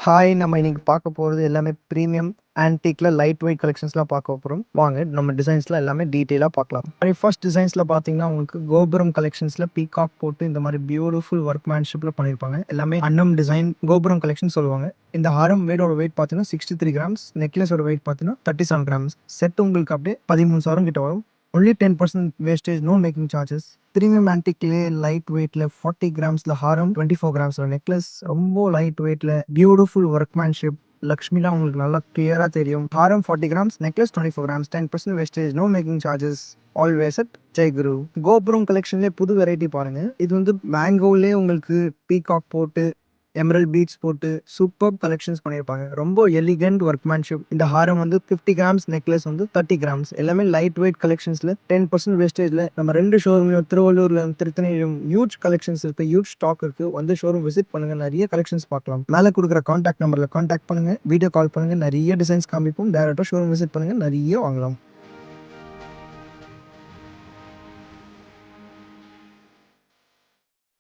Hi! நம்ம இன்னைக்கு பார்க்க போறது எல்லாமே பிரீமியம் ஆன்டிக்ல லைட் வெயிட் கலெக்ஷன்ஸ்லாம் பார்க்க போறோம். வாங்க நம்ம டிசைன்ஸ்லாம் எல்லாமே டீட்டெயிலா பார்க்கலாம். ஃபர்ஸ்ட் டிசைன்ஸ்ல பார்த்தீங்கன்னா, உங்களுக்கு கோபுரம் கலெக்ஷன்ஸ்ல பீகாக் போட்டு இந்த மாரி பியூட்டிஃபுல் ஒர்க்மேன்ஷிப்ல பண்ணியிருப்பாங்க. எல்லாமே அன்னம் டிசைன் கோபுரம் கலெக்ஷன் சொல்லுவாங்க. இந்த ஹாரம் வெயிட் பார்த்தீங்கன்னா 63 கிராம்ஸ். நெக்லஸோட வெயிட் பார்த்தீங்கன்னா 37 கிராம்ஸ். செட் உங்களுக்கு அப்படியே 13,000 கிட்ட வரும். Only 10% wastage, no making charges. Premium ஆன்டிக்லயே லைட் வெயிட்ல 40 கிராம்ஸ்ல ஹாரம், 24 கிராம்ஸ்ல நெக்லஸ், ரொம்ப லைட் வெயிட்ல பியூட்டிஃபுல் ஒர்க்மேன்ஷிப். லக்ஷ்மிலாம் உங்களுக்கு நல்லா கிளியரா தெரியும். ஹாரம் 40 grams, necklace 24 grams, 10% wastage, no making charges. Always at Jayaguru. கோபுரம் கலெக்ஷன்லேயே புது வெரைட்டி பாருங்க. இது வந்து மேங்கோலே உங்களுக்கு பீகாக் போட்டு எமரல் பீட்ஸ் போட்டு சூப்பர் கலெக்ஷன்ஸ் பண்ணியிருப்பாங்க. ரொம்ப எலிகன்ட் ஒர்க்மேன்ஷிப். இந்த ஹாரம் வந்து 50 கிராம்ஸ், நெக்லஸ் வந்து 30 கிராம்ஸ். எல்லாமே லைட் வெயிட் கலெக்ஷன்ஸ்ல 10% வேஸ்டேஜ்ல நம்ம 2 ஷோரூம் திருவள்ளூர்ல திருத்தணியிலும் ஹியூஜ் கலெக்ஷன்ஸ் இருக்கு, ஹியூஜ் ஸ்டாக் இருக்கு. வந்து ஷோரூம் விசிட் பண்ணுங்க, நிறைய கலெக்ஷன்ஸ் பார்க்கலாம். மேலே கொடுக்குற கான்டாக்ட் நம்பர்ல கான்டாக்ட் பண்ணுங்க, வீடியோ கால் பண்ணுங்க, நிறைய டிசைன்ஸ் காமிப்போம். டேரக்டா ஷோரூம் விசிட் பண்ணுங்க, நிறைய வாங்கலாம்.